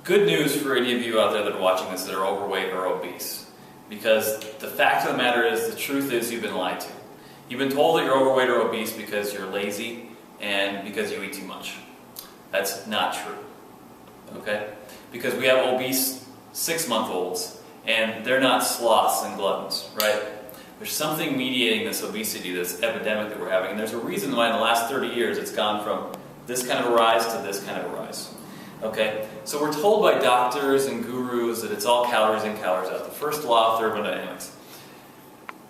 Good news for any of you out there that are watching this that are overweight or obese. Because the fact of the matter is, the truth is you've been lied to. You've been told that you're overweight or obese because you're lazy and because you eat too much. That's not true. Okay? Because we have obese 6-month-olds and they're not sloths and gluttons, right? There's something mediating this obesity, this epidemic that we're having, and there's a reason why in the last 30 years it's gone from this kind of a rise to this kind of a rise. Okay? So we're told by doctors and gurus that it's all calories in, calories out. The first law of thermodynamics.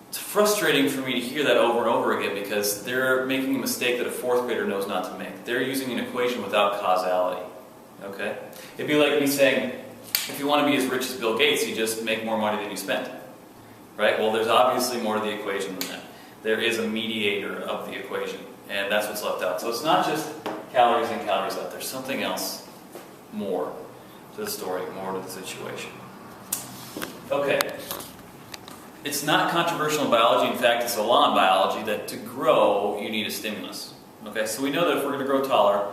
It's frustrating for me to hear that over and over again because they're making a mistake that a 4th grader knows not to make. They're using an equation without causality. Okay? It'd be like me saying, if you want to be as rich as Bill Gates, you just make more money than you spend. Right? Well, there's obviously more to the equation than that. There is a mediator of the equation, and that's what's left out. So it's not just calories in, calories out. There's something else more to the story, more to the situation. Okay. It's not controversial in biology. In fact, it's a law in biology that to grow, you need a stimulus. Okay? So we know that if we're going to grow taller,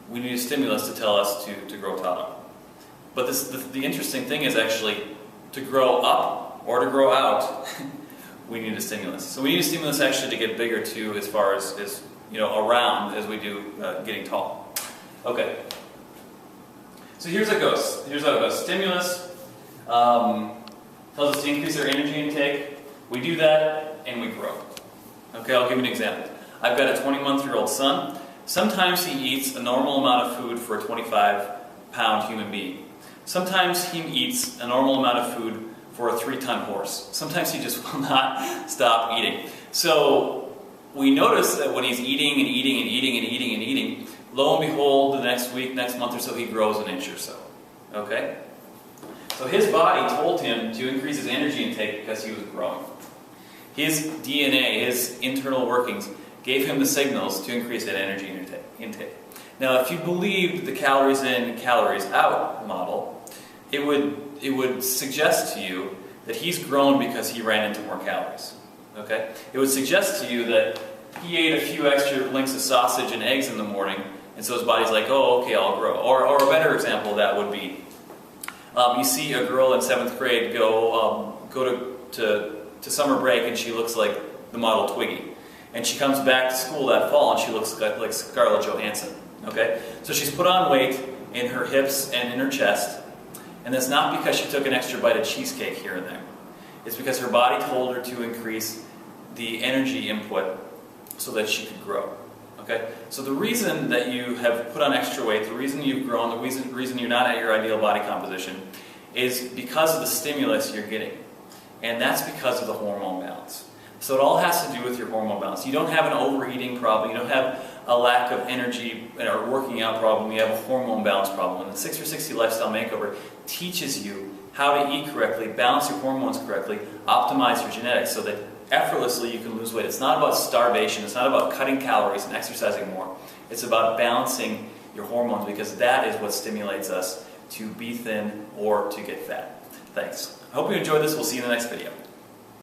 we need a stimulus to tell us to grow taller. But the interesting thing is actually to grow up or to grow out, we need a stimulus. So we need a stimulus actually to get bigger too, as far as around as we do getting tall. Okay. So here's how it goes. Here's how it goes. Stimulus tells us to increase our energy intake. We do that and we grow. Okay, I'll give you an example. I've got a 20-month-old son. Sometimes he eats a normal amount of food for a 25-pound human being. Sometimes he eats a normal amount of food for a 3-ton horse. Sometimes he just will not stop eating. So we notice that when he's eating and eating and eating and eating and eating, lo and behold, the next week, next month or so, he grows an inch or so. Okay? So his body told him to increase his energy intake because he was growing. His DNA, his internal workings, gave him the signals to increase that energy intake. Now, if you believed the calories in, calories out model, it would suggest to you that he's grown because he ran into more calories. Okay? It would suggest to you that he ate a few extra links of sausage and eggs in the morning, and so his body's like, oh, okay, I'll grow. Or a better example of that would be, you see a girl in 7th grade go to summer break and she looks like the model Twiggy. And she comes back to school that fall and she looks like Scarlett Johansson. Okay? So she's put on weight in her hips and in her chest, and that's not because she took an extra bite of cheesecake here and there. It's because her body told her to increase the energy input so that she could grow. Okay? So the reason that you have put on extra weight, the reason you've grown, the reason you're not at your ideal body composition is because of the stimulus you're getting. And that's because of the hormone balance. So it all has to do with your hormone balance. You don't have an overeating problem. You don't have a lack of energy or working out problem. You have a hormone balance problem. And the 6 for 60 Lifestyle Makeover teaches you how to eat correctly, balance your hormones correctly, optimize your genetics so that effortlessly you can lose weight. It's not about starvation. It's not about cutting calories and exercising more. It's about balancing your hormones because that is what stimulates us to be thin or to get fat. Thanks. I hope you enjoyed this. We'll see you in the next video.